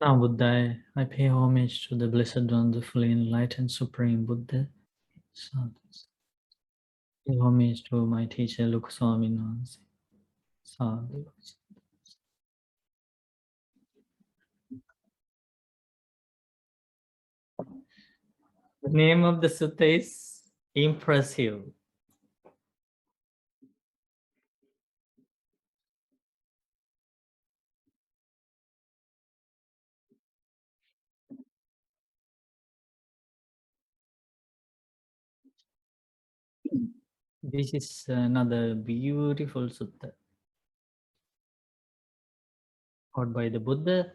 Now, Buddha, I pay homage to the Blessed One, the fully enlightened Supreme Buddha. Sadhu. Pay homage to my teacher, Luke Swami Nansi. Sadhu. The name of the sutta is Impressive. This is another beautiful sutta taught by the Buddha,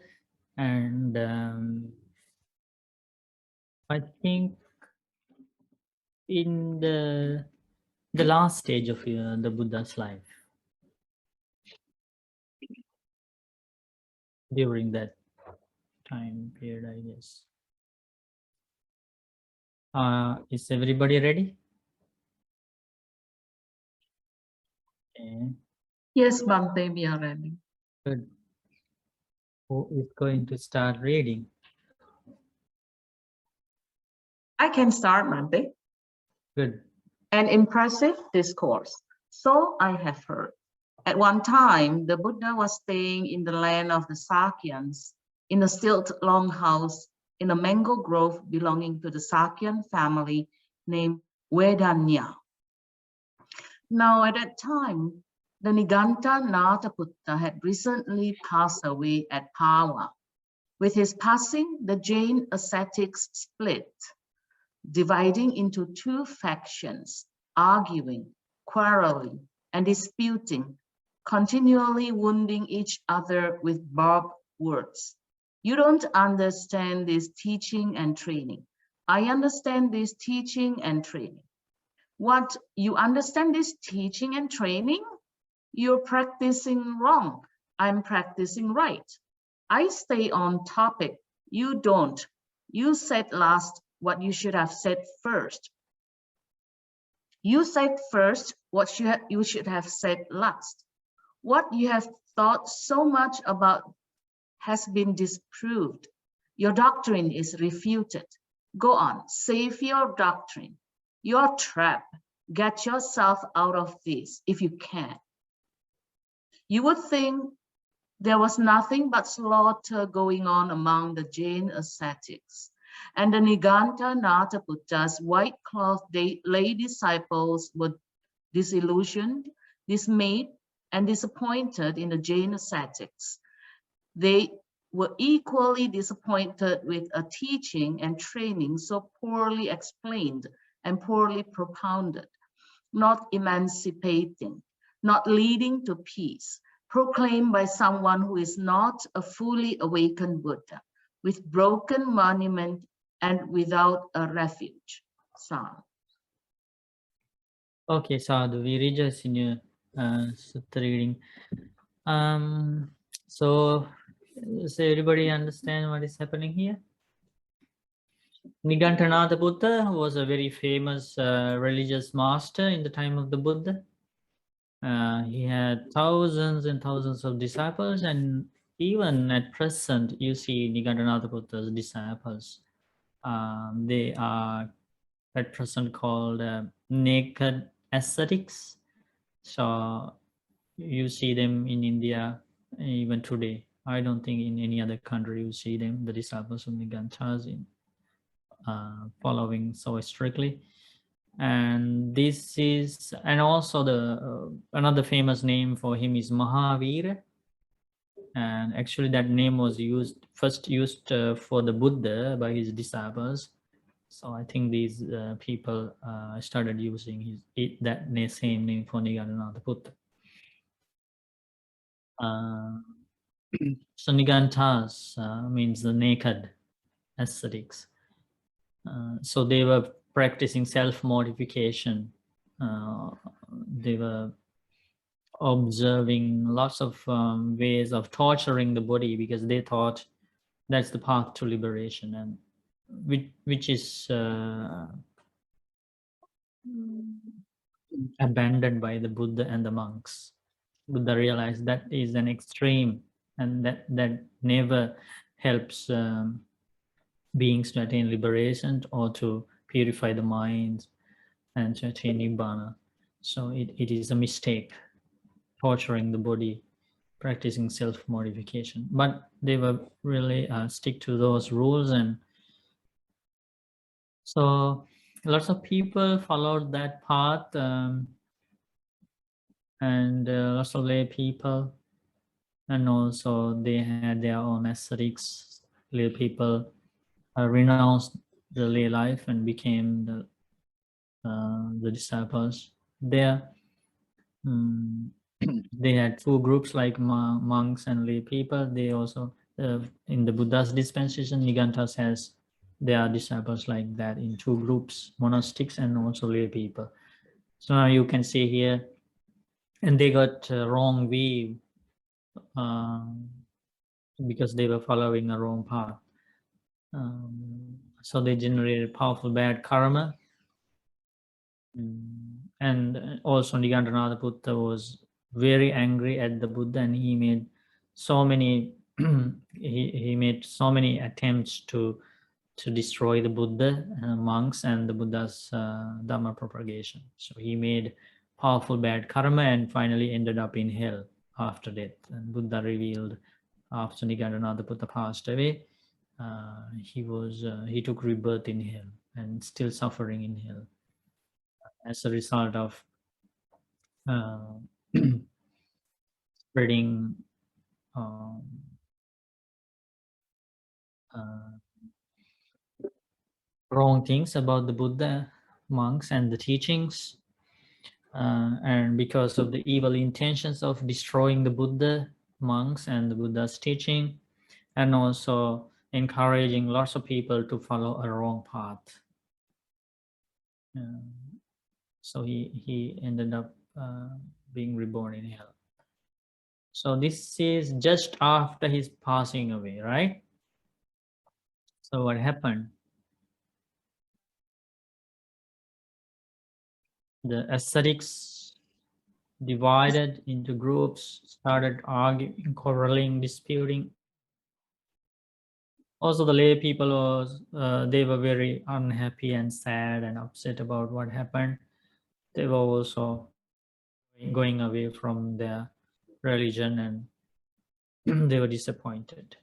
and I think in the last stage of the Buddha's life, during that time period, I guess. Is everybody ready? Okay, Yes, Bhante, we are ready. good. Who is going to start reading? I can start, Bhante. Good. An impressive discourse. So I have heard. At one time, the Buddha was staying in the land of the Sakyans, in a stilt longhouse in a mango grove belonging to the Sakyan family named Vedanya. Now, at that time, the Niganta Nataputta had recently passed away at Pawa. With his passing, the Jain ascetics split, dividing into two factions, arguing, quarreling, and disputing, continually wounding each other with barbed words. You don't understand this teaching and training. I understand this teaching and training. What, you understand this teaching and training? You're practicing wrong. I'm practicing right. I stay on topic. You don't. You said last what you should have said first. You said first what you should have said last. What you have thought so much about has been disproved. Your doctrine is refuted. Go on, save your doctrine. You're trapped. Get yourself out of this if you can. You would think there was nothing but slaughter going on among the Jain ascetics, and the Niganta Nataputta's white-clothed lay disciples were disillusioned, dismayed, and disappointed in the Jain ascetics. They were equally disappointed with a teaching and training so poorly explained and poorly propounded, not emancipating, not leading to peace, proclaimed by someone who is not a fully awakened Buddha, with broken monument and without a refuge. Sadhu. Okay, Sadhu, we rejoice in your sutta reading. So, does everybody understand what is happening here? Nigantanatha Buddha was a very famous religious master in the time of the Buddha. He had thousands and thousands of disciples, and even at present, you see Nigantanatha Buddha's disciples. They are at present called naked ascetics. So you see them in India even today. I don't think in any other country you see them, the disciples of Nigantas, in following so strictly. And this is, and also the another famous name for him is Mahavira. And actually that name was first used for the Buddha by his disciples. So I think these people started using that same name for Nigantanatha Buddha. So Nigantas means the naked ascetics. So they were practicing self-mortification. They were observing lots of ways of torturing the body because they thought that's the path to liberation, and which is abandoned by the Buddha and the monks. Buddha realized that is an extreme, and that never helps beings to attain liberation or to purify the mind and to attain nibbana. So it is a mistake, torturing the body, practicing self-mortification. But they were really stick to those rules, and so lots of people followed that path, and lots of lay people, and also they had their own ascetics. Lay people renounced the lay life and became the disciples. There, they had two groups like monks and lay people. They also, in the Buddha's dispensation, Niganthas has their disciples like that in two groups, monastics and also lay people. So now you can see here, and they got wrong view because they were following a wrong path. So they generated powerful bad karma. And also Niganthanatha Buddha was very angry at the Buddha, and he made so many he made so many attempts to destroy the Buddha, monks, and the Buddha's Dhamma propagation. So he made powerful bad karma and finally ended up in hell after death. And Buddha revealed after Niganthanatha Buddha passed away, he took rebirth in hell and still suffering in hell as a result of spreading wrong things about the Buddha, monks, and the teachings. And because of the evil intentions of destroying the Buddha, monks, and the Buddha's teaching, and also encouraging lots of people to follow a wrong path. So he ended up being reborn in hell. So this is just after his passing away, right? So what happened? The ascetics divided into groups, started arguing, quarreling, disputing. Also, the lay people was they were very unhappy and sad and upset about what happened. They were also going away from their religion, and they were disappointed.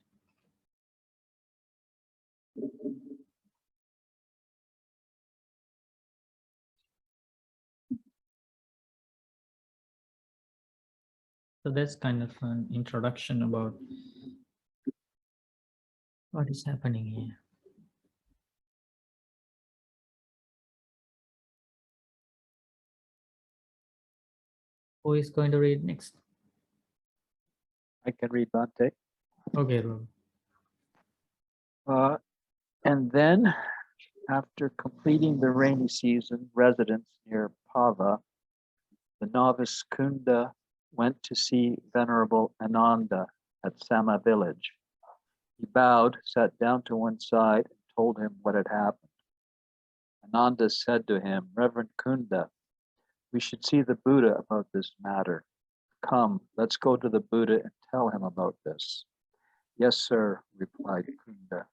So that's kind of an introduction about what is happening here. Who is going to read next? I can read Bhante. Okay, Rob. And then, after completing the rainy season residence near Pava, the novice Kunda went to see Venerable Ananda at Sama village. He bowed, sat down to one side, and told him what had happened. Ananda said to him, Reverend Kunda, we should see the Buddha about this matter. Come, let's go to the Buddha and tell him about this. Yes, sir, replied Kunda.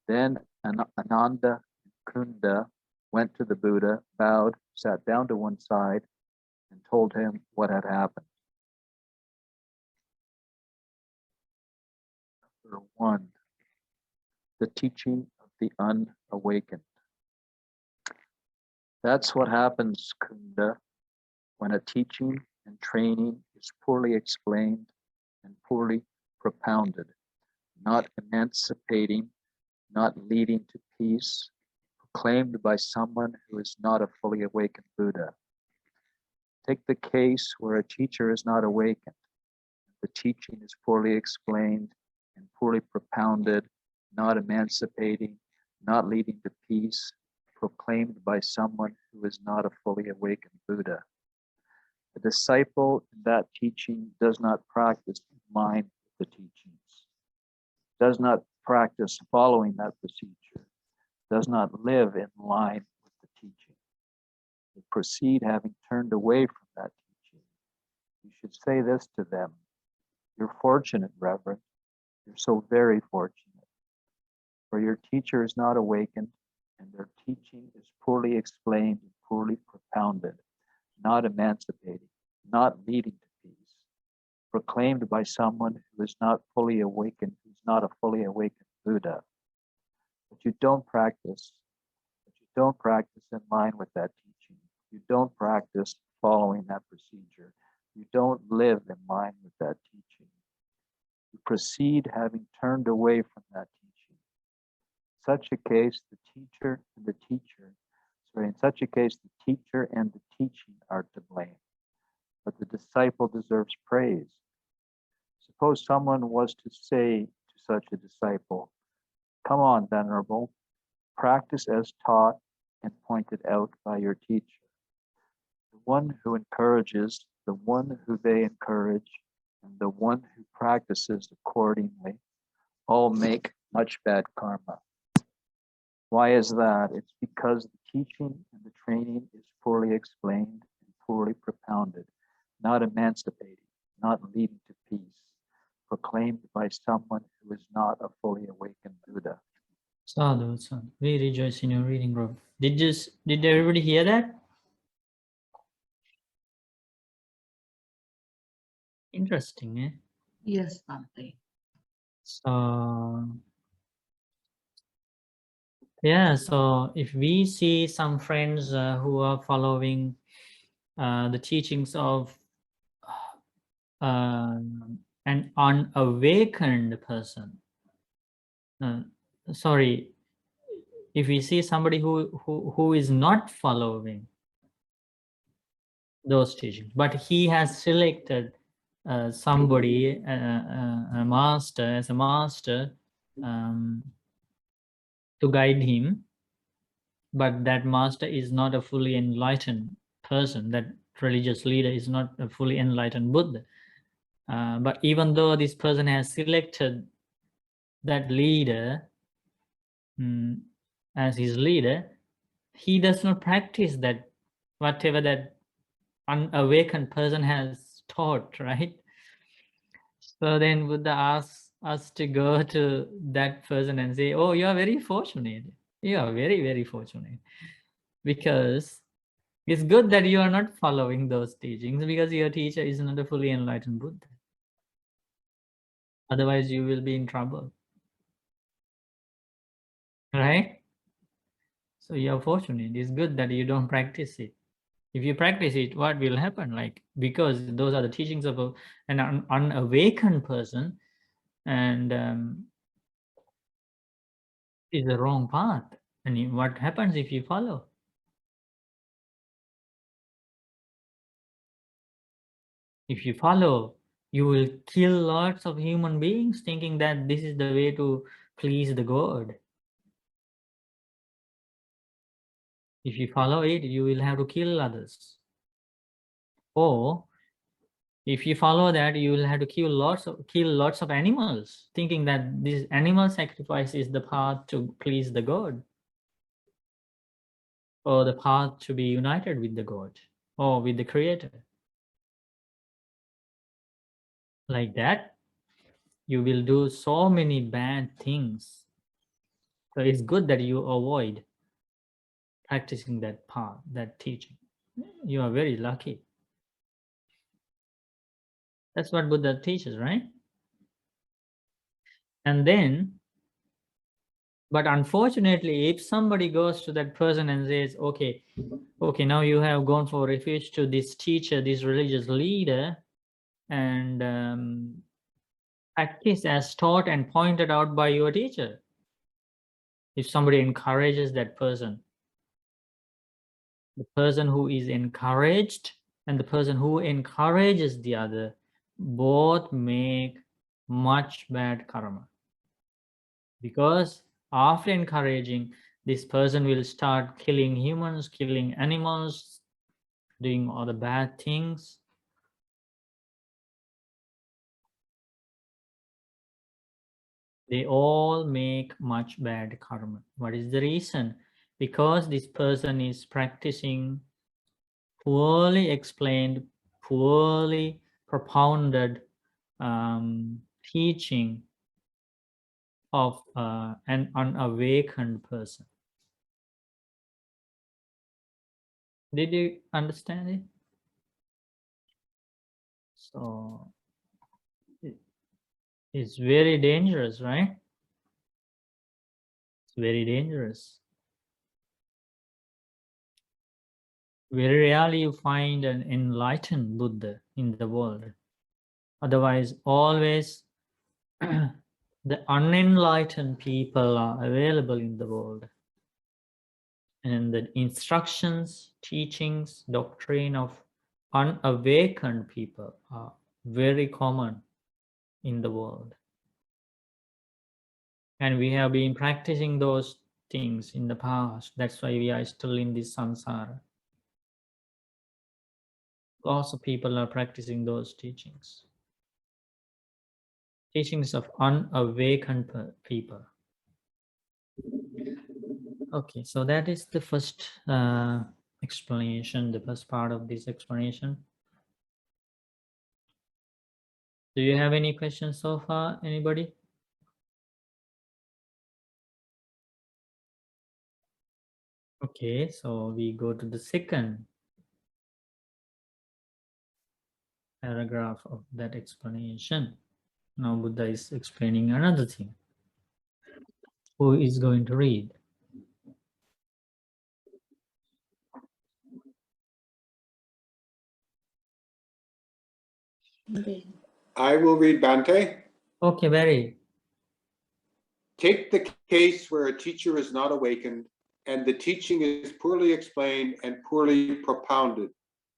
Then Ananda and Kunda went to the Buddha, bowed, sat down to one side, and told him what had happened. Number 1, the teaching of the unawakened. That's what happens, Kunda, when a teaching and training is poorly explained and poorly propounded, not emancipating, not leading to peace, proclaimed by someone who is not a fully awakened Buddha. Take the case where a teacher is not awakened. The teaching is poorly explained and poorly propounded, not emancipating, not leading to peace, proclaimed by someone who is not a fully awakened Buddha. The disciple in that teaching does not practice in line with the teachings, does not practice following that procedure, does not live in line with the teaching. They proceed having turned away from that teaching. You should say this to them. You're fortunate, Reverend. You're so very fortunate, for your teacher is not awakened, and their teaching is poorly explained and poorly propounded, not emancipating, not leading to peace, proclaimed by someone who is not fully awakened, who's not a fully awakened Buddha. But you don't practice in line with that teaching. You don't practice following that procedure. You don't live in line with that teaching. You proceed having turned away from that teaching. In such a case, the teacher and the teacher are to blame, but the disciple deserves praise. Suppose someone was to say to such a disciple, "Come on, Venerable, practice as taught and pointed out by your teacher." The one who encourages, the one who they encourage, and the one who practices accordingly all make much bad karma. Why is that? It's because the teaching and the training is poorly explained and poorly propounded, not emancipating, not leading to peace, proclaimed by someone who is not a fully awakened Buddha. Sadhu, sadhu. We rejoice in your reading, bro. Did everybody hear that? Interesting, eh? Yes, Bhante. So yeah, so if we see some friends who are following the teachings of an unawakened person, sorry, if we see somebody who is not following those teachings, but he has selected somebody, a master, as a master, to guide him, but that master is not a fully enlightened person, that religious leader is not a fully enlightened Buddha. But even though this person has selected that leader as his leader, he does not practice that, whatever that unawakened person has taught, right? So then Buddha asks us to go to that person and say, "Oh, you are very fortunate. You are very, very fortunate. Because it's good that you are not following those teachings, because your teacher is not a fully enlightened Buddha. Otherwise, you will be in trouble." Right? So you are fortunate. It's good that you don't practice it. If you practice it, what will happen? Like, because those are the teachings of an unawakened person, and is the wrong path. And what happens if you follow? If you follow, you will kill lots of human beings thinking that this is the way to please the God. If you follow it, you will have to kill others. Or if you follow that, you will have to kill lots of animals, thinking that this animal sacrifice is the path to please the God, or the path to be united with the God, or with the Creator. Like that, you will do so many bad things. So it's good that you avoid practicing that path, that teaching. You are very lucky. That's what Buddha teaches, right? And then, but unfortunately, if somebody goes to that person and says, okay, now you have gone for refuge to this teacher, this religious leader, and practice as taught and pointed out by your teacher. If somebody encourages that person, the person who is encouraged and the person who encourages the other, both make much bad karma. Because after encouraging, this person will start killing humans, killing animals, doing all the bad things. They all make much bad karma. What is the reason? Because this person is practicing poorly explained, poorly propounded teaching of an unawakened person. Did you understand it? So it's very dangerous, right? It's very dangerous. Very rarely you find an enlightened Buddha in the world. Otherwise, always the unenlightened people are available in the world. And the instructions, teachings, doctrine of unawakened people are very common in the world. And we have been practicing those things in the past. That's why we are still in this samsara. Lots of people are practicing those teachings. Teachings of unawakened people. Okay, so that is the first explanation, the first part of this explanation. Do you have any questions so far, anybody? Okay, so we go to the second paragraph of that explanation. Now Buddha is explaining another thing. Who is going to read? I will read Bante. Okay, Barry. Take the case where a teacher is not awakened and the teaching is poorly explained and poorly propounded,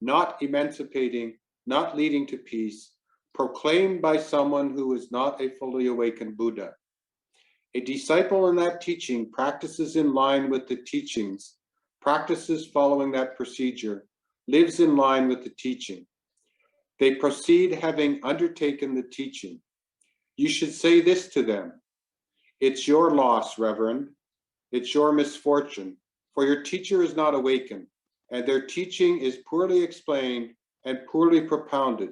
not emancipating, not leading to peace, proclaimed by someone who is not a fully awakened Buddha. A disciple in that teaching practices in line with the teachings, practices following that procedure, lives in line with the teaching. They proceed having undertaken the teaching. You should say this to them. It's your loss, Reverend. It's your misfortune, for your teacher is not awakened, and their teaching is poorly explained and poorly propounded,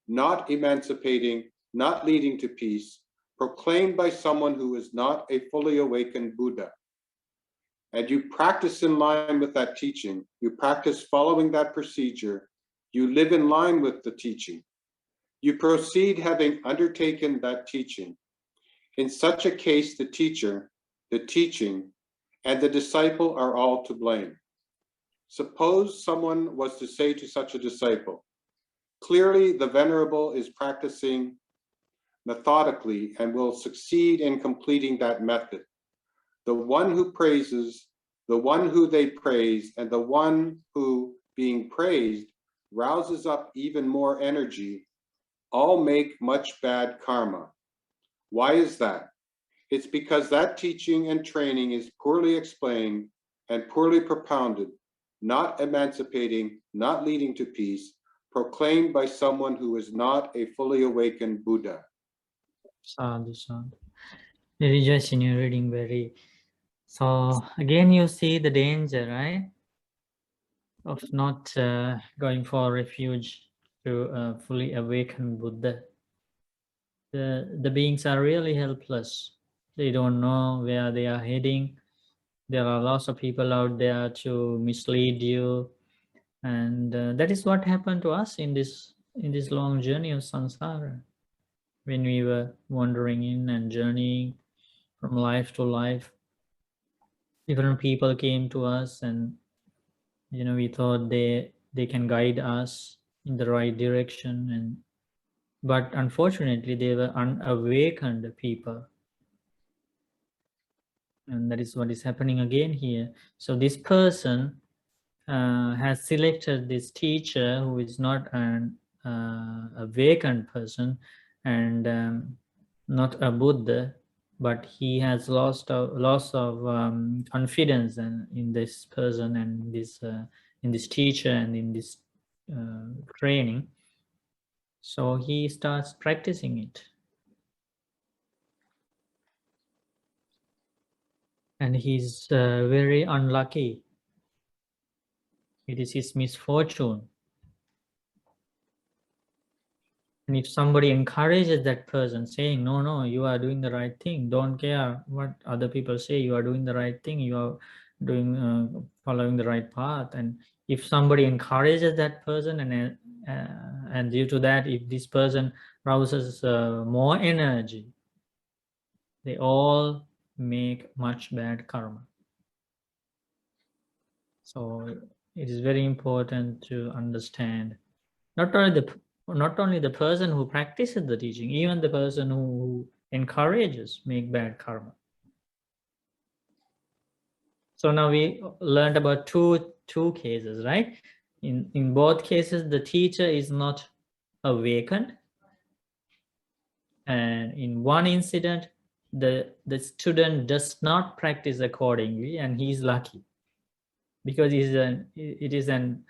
not emancipating, not leading to peace, proclaimed by someone who is not a fully awakened Buddha. And you practice in line with that teaching. You practice following that procedure. You live in line with the teaching. You proceed having undertaken that teaching. In such a case, the teacher, the teaching, and the disciple are all to blame. Suppose someone was to say to such a disciple, clearly the Venerable is practicing methodically and will succeed in completing that method. The one who praises, the one who they praise, and the one who, being praised, rouses up even more energy, all make much bad karma. Why is that? It's because that teaching and training is poorly explained and poorly propounded, not emancipating, not leading to peace, proclaimed by someone who is not a fully awakened Buddha. Sadhu, sadhu. Rejoice in your reading, Barry. So again, you see the danger, right? Of not going for refuge to a fully awakened Buddha. The beings are really helpless. They don't know where they are heading. There are lots of people out there to mislead you, and that is what happened to us in this long journey of samsara. When we were wandering in and journeying from life to life, different people came to us, and we thought they can guide us in the right direction, but unfortunately they were unawakened people. And that is what is happening again here. So this person has selected this teacher who is not an awakened person and not a Buddha, but he has loss of confidence in this person and in this teacher and in this training. So he starts practicing it. And he's very unlucky. It is his misfortune. And if somebody encourages that person saying, no, no, you are doing the right thing, don't care what other people say, you are doing the right thing, you are doing following the right path. And if somebody encourages that person, and due to that, if this person rouses more energy, they all make much bad karma. So it is very important to understand not only the person who practices the teaching, even the person who encourages make bad karma. So now we learned about two cases, right? In both cases, the teacher is not awakened, and in one incident, the student does not practice accordingly, and he is lucky because it is an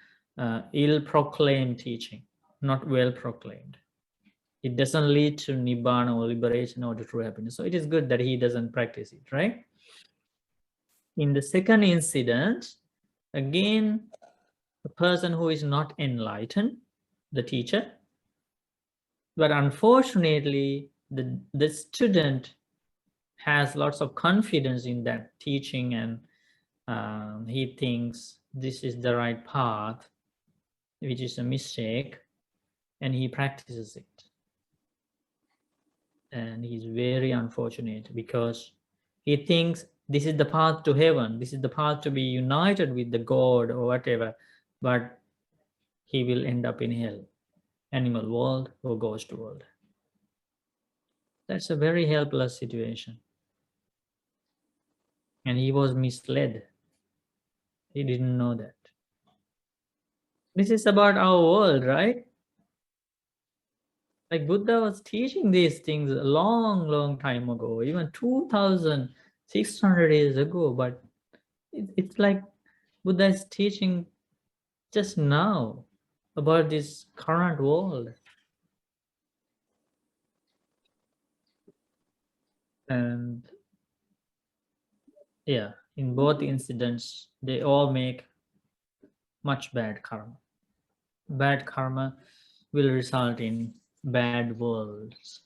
ill-proclaimed teaching, not well proclaimed. It doesn't lead to nibbana or liberation or to true happiness. So it is good that he doesn't practice it, right? In the second incident, again, the person who is not enlightened, the teacher, but unfortunately, the student has lots of confidence in that teaching, and he thinks this is the right path, which is a mistake, and he practices it. And he's very unfortunate because he thinks this is the path to heaven, this is the path to be united with the God or whatever, but he will end up in hell, animal world or ghost world. That's a very helpless situation. And he was misled. He didn't know that. This is about our world, right? Like Buddha was teaching these things a long time ago, even 2,600 years ago, but it's like Buddha is teaching just now about this current world. And yeah, in both incidents, they all make much bad karma. Bad karma will result in bad worlds.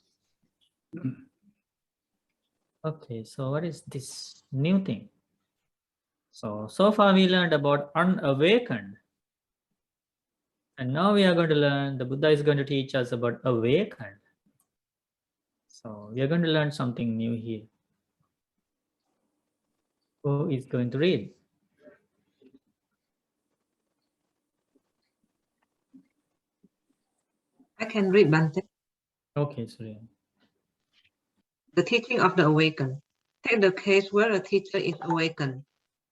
Okay, so what is this new thing? So far we learned about unawakened. And now we are going to learn, the Buddha is going to teach us about awakened. So we are going to learn something new here. Who is going to read? I can read, Bante. Okay, Surya. The teaching of the awakened. Take the case where a teacher is awakened,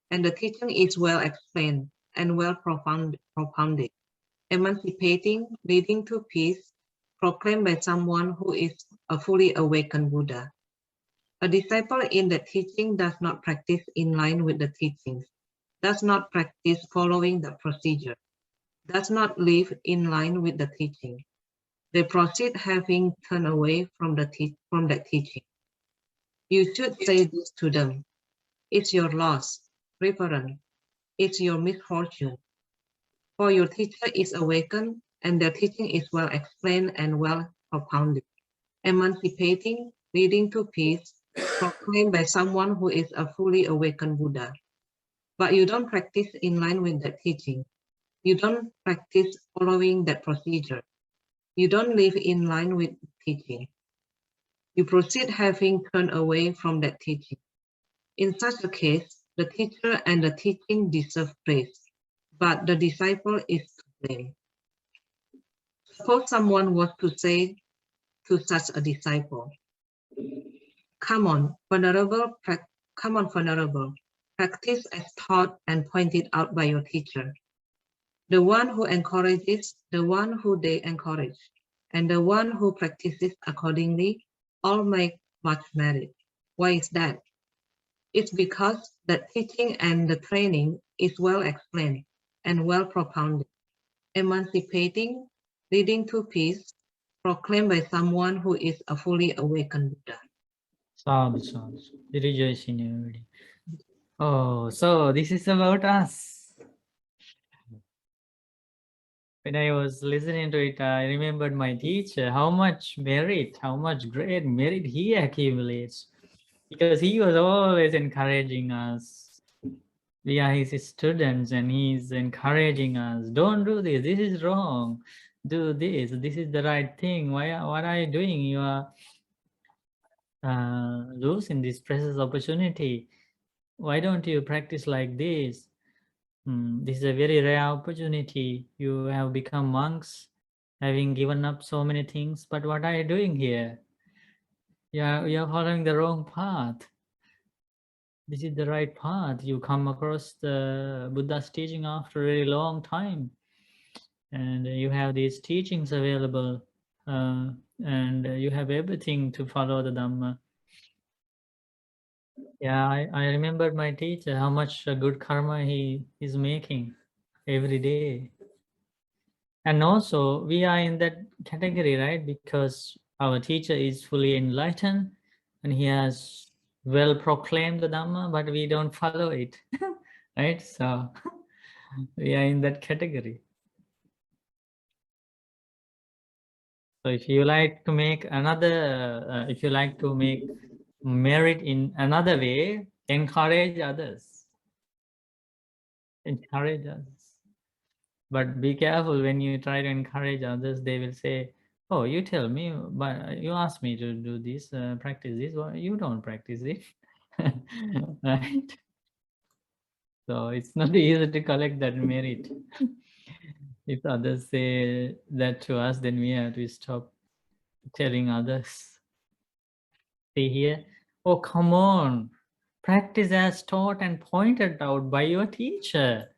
and the teaching is well explained and well propounded, emancipating, leading to peace, proclaimed by someone who is a fully awakened Buddha. A disciple in the teaching does not practice in line with the teachings, does not practice following the procedure, does not live in line with the teaching. They proceed having turned away from that teaching. You should say this to them. It's your loss, reverend. It's your misfortune. For your teacher is awakened, and their teaching is well explained and well propounded, emancipating, leading to peace, proclaimed by someone who is a fully awakened Buddha. But you don't practice in line with that teaching. You don't practice following that procedure. You don't live in line with teaching. You proceed having turned away from that teaching. In such a case, the teacher and the teaching deserve praise, but the disciple is to blame. Suppose someone was to say to such a disciple, come on, venerable, practice as taught and pointed out by your teacher. The one who encourages, the one who they encourage, and the one who practices accordingly all make much merit. Why is that? It's because the teaching and the training is well explained and well propounded, emancipating, leading to peace, proclaimed by someone who is a fully awakened Buddha. Sadhu. We rejoice in you already. Oh, so this is about us. When I was listening to it, I remembered my teacher, how much merit, how much great merit he accumulates. Because he was always encouraging us. We are his students and he's encouraging us. Don't do this. This is wrong. Do this. This is the right thing. What are you doing? You are losing this precious opportunity. Why don't you practice like this? This is a very rare opportunity. You have become monks, having given up so many things. But what are you doing here? You are following the wrong path. This is the right path. You come across the Buddha's teaching after a very long time, and you have these teachings available, and you have everything to follow the Dhamma. Yeah, I remembered my teacher, how much good karma he is making every day. And also, we are in that category, right? Because our teacher is fully enlightened and he has well proclaimed the Dhamma, but we don't follow it, right? So we are in that category. So if you like to make another, if you like to make merit in another way, encourage others. Encourage others. But be careful when you try to encourage others, they will say, oh, you tell me, but you ask me to do this, practice this, or you don't practice it, right? So it's not easy to collect that merit. If others say that to us, then we have to stop telling others. See here, oh, come on, practice as taught and pointed out by your teacher.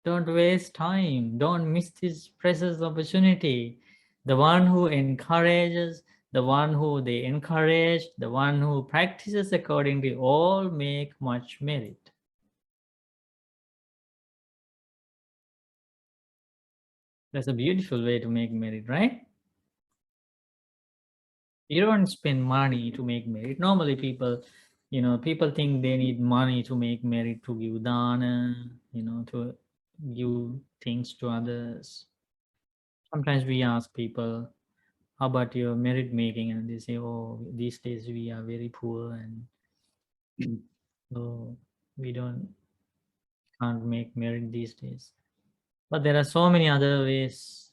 Don't waste time. Don't miss this precious opportunity. The one who encourages, the one who they encourage, the one who practices accordingly, all make much merit. That's a beautiful way to make merit, right? You don't spend money to make merit. Normally people, people think they need money to make merit, to give dana, to give things to others. Sometimes we ask people, how about your merit making? And they say, oh, these days we are very poor and so we can't make merit these days. But there are so many other ways,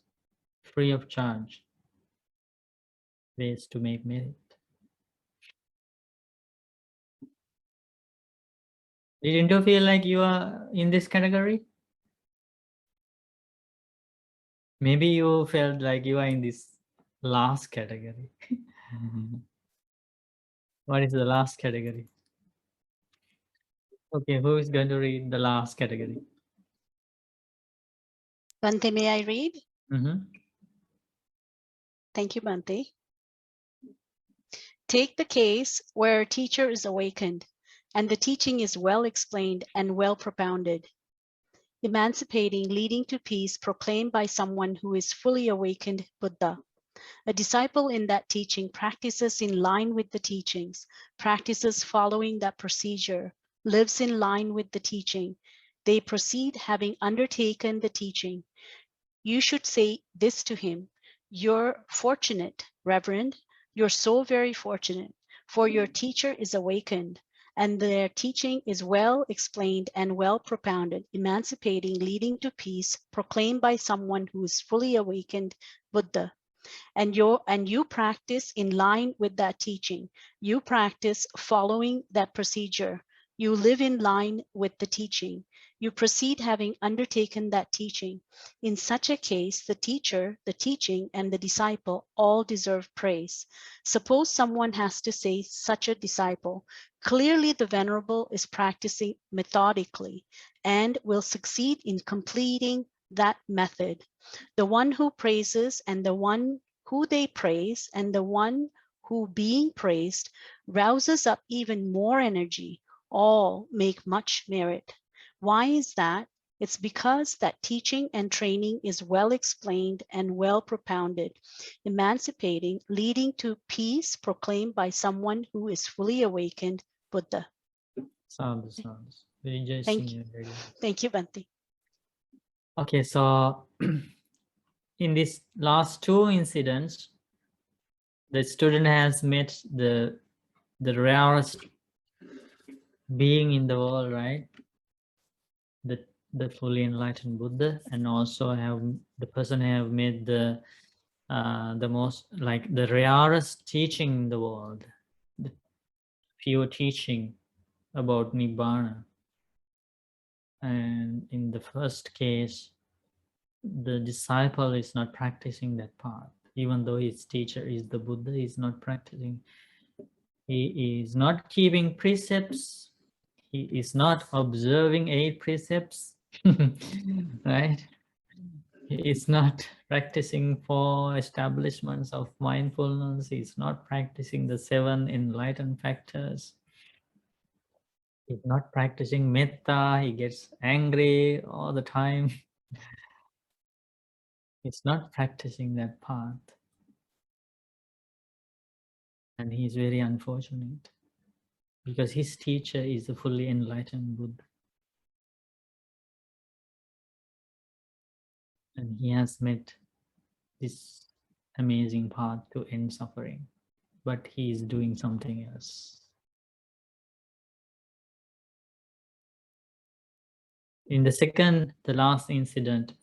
free of charge, ways to make merit. Didn't you feel like you are in this category? Maybe you felt like you are in this last category. What is the last category? Okay, who is going to read the last category? Bhante, may I read? Mm-hmm. Thank you, Bhante. Take the case where a teacher is awakened and the teaching is well explained and well propounded, emancipating, leading to peace, proclaimed by someone who is fully awakened Buddha. A disciple in that teaching practices in line with the teachings, practices following that procedure, lives in line with the teaching. They proceed having undertaken the teaching. You should say this to him: you're fortunate, Reverend. You're so very fortunate, for your teacher is awakened, and their teaching is well explained and well propounded, emancipating, leading to peace, proclaimed by someone who is fully awakened Buddha. And you practice in line with that teaching. You practice following that procedure. You live in line with the teaching. You proceed having undertaken that teaching. In such a case, the teacher, the teaching, and the disciple all deserve praise. Suppose someone has to say such a disciple, clearly the Venerable is practicing methodically and will succeed in completing that method. The one who praises and the one who they praise and the one who being praised rouses up even more energy, all make much merit. Why is that? It's because that teaching and training is well explained and well propounded, emancipating, leading to peace proclaimed by someone who is fully awakened Buddha. Sounds. Very Thank interesting. you. Thank you, Bhante. Okay, so in these last two incidents, the student has met the rarest being in the world, right? The fully enlightened Buddha, and also the person have made the most, like, the rarest teaching in the world, the pure teaching about Nibbana. And in the first case, the disciple is not practicing that path, even though his teacher is the Buddha. Is not practicing. He is not keeping precepts. He is not observing 8 precepts, right? He is not practicing 4 establishments of mindfulness. He is not practicing the 7 enlightened factors. He's not practicing metta. He gets angry all the time. He's not practicing that path. And he's very unfortunate because his teacher is a fully enlightened Buddha. And he has met this amazing path to end suffering, but he is doing something else. In the last incident,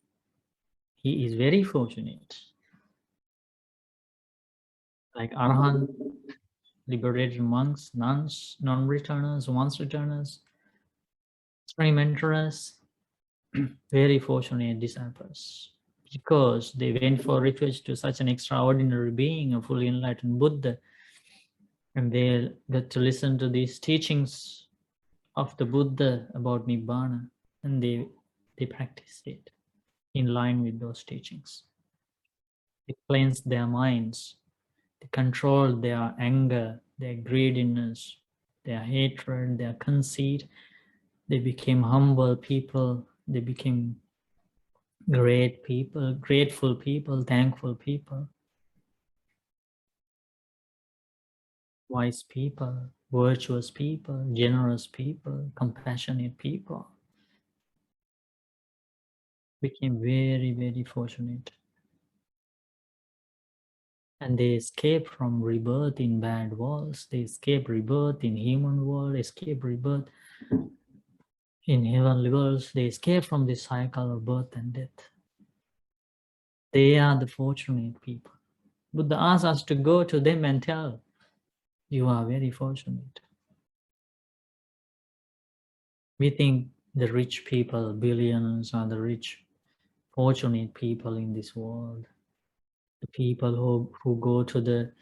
he is very fortunate. Like Arahant, liberated monks, nuns, non-returners, once-returners, experimenters, very fortunate disciples, because they went for refuge to such an extraordinary being, a fully enlightened Buddha, and they got to listen to these teachings of the Buddha about Nibbana, and they practiced it in line with those teachings. It cleansed their minds. They controlled their anger, their greediness, their hatred, their conceit. They became humble people. They became great people, grateful people, thankful people, wise people, virtuous people, generous people, compassionate people. Became very, very fortunate. And they escape from rebirth in bad worlds. They escape rebirth in human world, escape rebirth in heavenly worlds. They escape from the cycle of birth and death. They are the fortunate people. Buddha asks us to go to them and tell, you are very fortunate. We think the rich people, billions, are the rich, fortunate people in this world. The people who go to the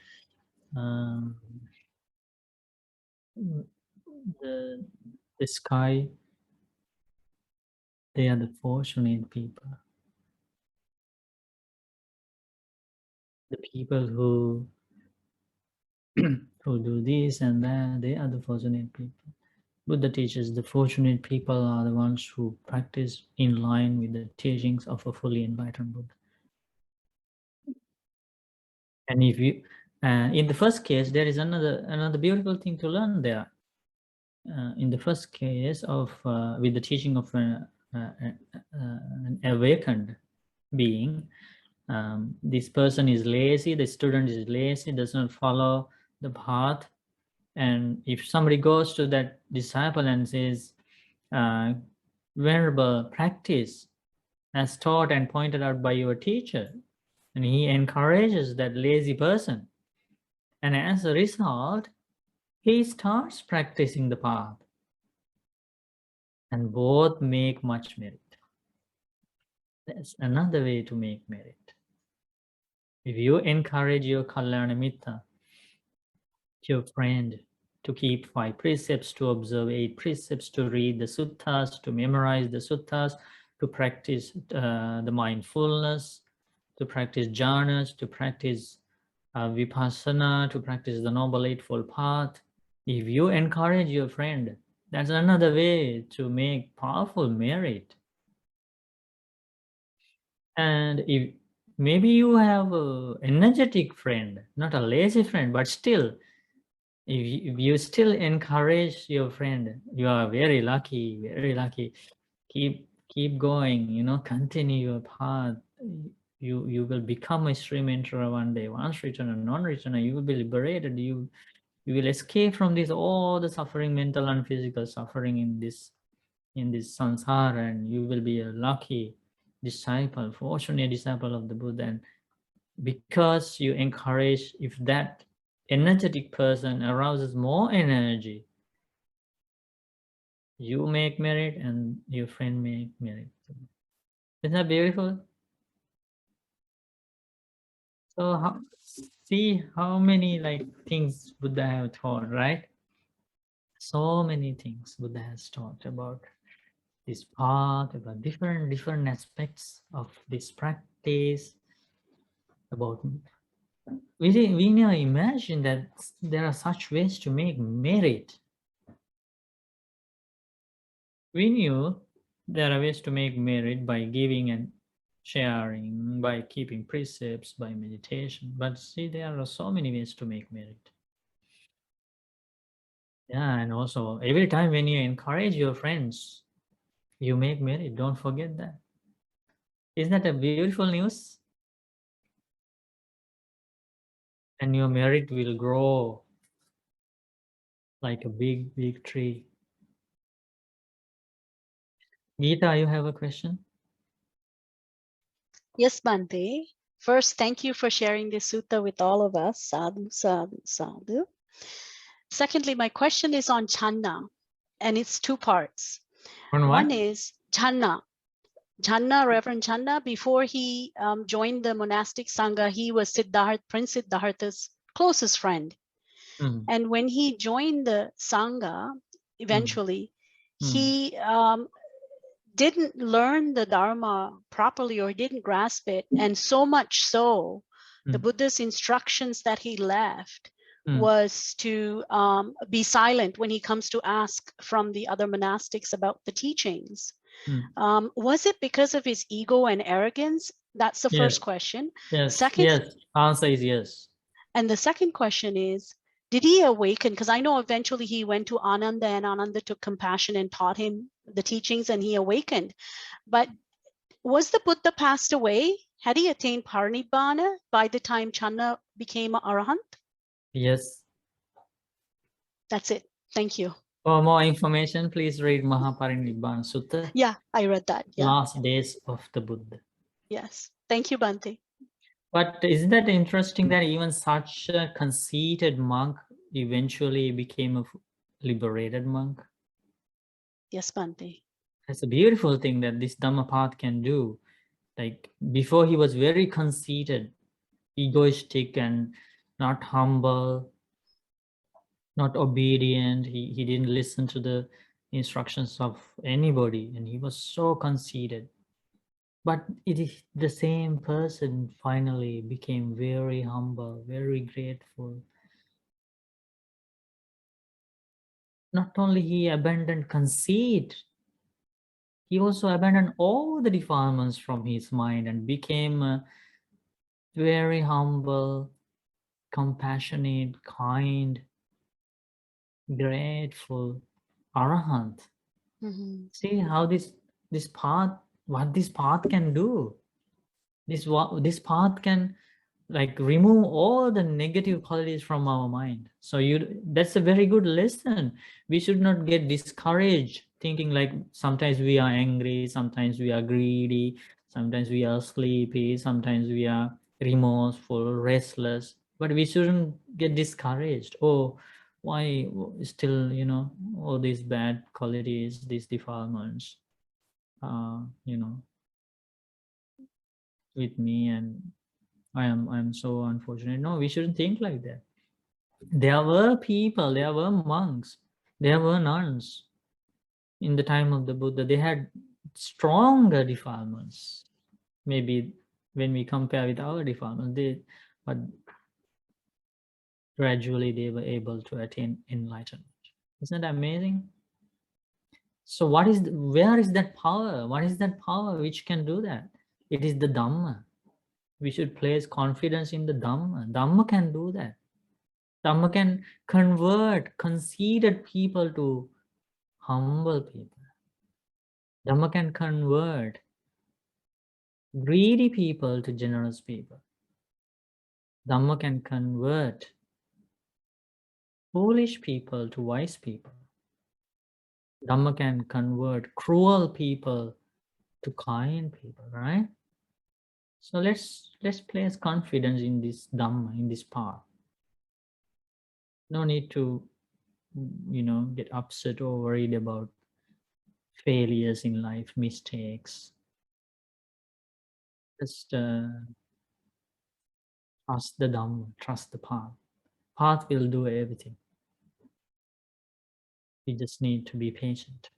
sky, they are the fortunate people. The people who do this and that, they are the fortunate people. Buddha teaches the fortunate people are the ones who practice in line with the teachings of a fully enlightened Buddha. And if you, in the first case, there is another beautiful thing to learn there. In the first case of with the teaching of an awakened being, this person is lazy, the student is lazy, does not follow the path. And if somebody goes to that disciple and says, venerable, practice as taught and pointed out by your teacher, and he encourages that lazy person, and as a result, he starts practicing the path, and both make much merit. That's another way to make merit. If you encourage your Kalyana Mitta, your friend, to keep 5 precepts, to observe 8 precepts, to read the suttas, to memorize the suttas, to practice the mindfulness, to practice jhanas, to practice vipassana, to practice the Noble Eightfold Path. If you encourage your friend, that's another way to make powerful merit. And if maybe you have an energetic friend, not a lazy friend, but still, if you still encourage your friend, you are very lucky, very lucky. Keep going, continue your path. You will become a stream enterer one day. Once returner, non-returner, you will be liberated. You will escape from this all the suffering, mental and physical suffering in this samsara, and you will be a lucky disciple, fortunate disciple of the Buddha. And because you encourage, if that energetic person arouses more energy, you make merit and your friend make merit. Isn't that beautiful? So see how many like things Buddha have taught, right? So many things Buddha has taught about this path, about different aspects of this practice, about we never imagine that there are such ways to make merit. We knew there are ways to make merit by giving and sharing, by keeping precepts, by meditation. But see, there are so many ways to make merit. Yeah, and also every time when you encourage your friends, you make merit. Don't forget that. Isn't that a beautiful news? And your merit will grow like a big tree. Geeta, you have a question? Yes, Bante. First, thank you for sharing this sutta with all of us. Sadhu, sadhu, sadhu. Secondly, my question is on Channa, and it's two parts. On what? One is Channa. Channa, Reverend Channa, before he joined the monastic Sangha, he was Prince Siddhartha's closest friend. Mhm. And when he joined the Sangha, eventually, he didn't learn the Dharma properly or didn't grasp it. And so much so, the Buddha's instructions that he left was to be silent when he comes to ask from the other monastics about the teachings. Was it because of his ego and arrogance? That's the first question. Yes, yes. Answer is yes. And the second question is, did he awaken? Because I know eventually he went to Ananda and Ananda took compassion and taught him the teachings and he awakened. But was the Buddha passed away? Had he attained Parinibbana by the time Channa became an Arahant? Yes. That's it. Thank you. For more information, please read Mahaparinibbana Sutta, Yeah, I read that. Yeah. Last Days of the Buddha. Yes. Thank you, Bante. But isn't that interesting that even such a conceited monk eventually became a liberated monk? Yes, Bante. That's a beautiful thing that this Dhammapath can do. Like before he was very conceited, egoistic and not humble, not obedient. He didn't listen to the instructions of anybody and he was so conceited. But it is the same person finally became very humble, very grateful. Not only he abandoned conceit, he also abandoned all the defilements from his mind and became a very humble, compassionate, kind, grateful Arahant. See how this path, what this path can do. This path can like remove all the negative qualities from our mind. So that's a very good lesson. We should not get discouraged thinking like sometimes we are angry, sometimes we are greedy, sometimes we are sleepy, sometimes we are remorseful, restless, but we shouldn't get discouraged. Oh, why still, all these bad qualities, these defilements, with me, and I'm so unfortunate. No, we shouldn't think like that. There were people, there were monks, there were nuns in the time of the Buddha. They had stronger defilements. Maybe when we compare with our defilements, but gradually they were able to attain enlightenment. Isn't that amazing? So where is that power? What is that power which can do that? It is the Dhamma. We should place confidence in the Dhamma. Dhamma can do that. Dhamma can convert conceited people to humble people. Dhamma can convert greedy people to generous people. Dhamma can convert foolish people to wise people. Dhamma can convert cruel people to kind people, right? So let's place confidence in this Dhamma, in this path. No need to, get upset or worried about failures in life, mistakes. Just trust the Dhamma, trust the path. Path will do everything. We just need to be patient.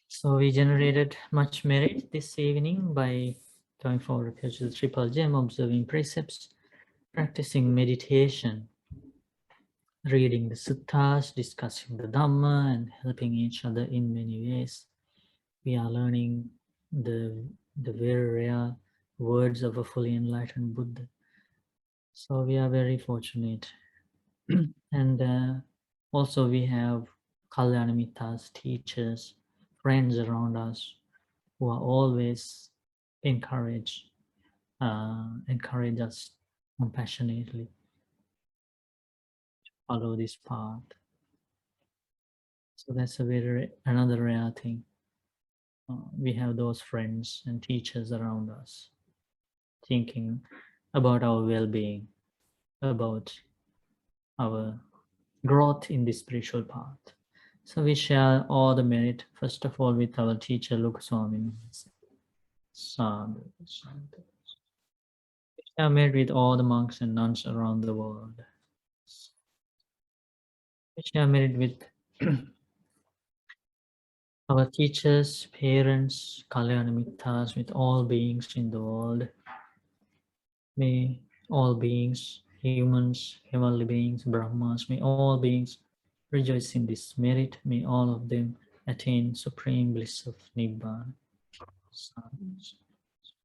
So we generated much merit this evening by going forward to the triple gem, observing precepts, practicing meditation, reading the suttas, discussing the Dhamma, and helping each other in many ways. We are learning the very rare words of a fully enlightened Buddha. So we are very fortunate. And also we have Kalyana Mittas, teachers, friends around us who are always encourage us compassionately to follow this path. So that's another rare thing. We have those friends and teachers around us thinking about our well-being, about our growth in the spiritual path. So we share all the merit, first of all, with our teacher, Lokaswami. Sadhu, sadhu. We share merit with all the monks and nuns around the world. We share merit with our teachers, parents, Kalyana Mittas, with all beings in the world. May all beings, humans, heavenly beings, Brahmas, may all beings rejoice in this merit. May all of them attain supreme bliss of Nibbana. Sadhu.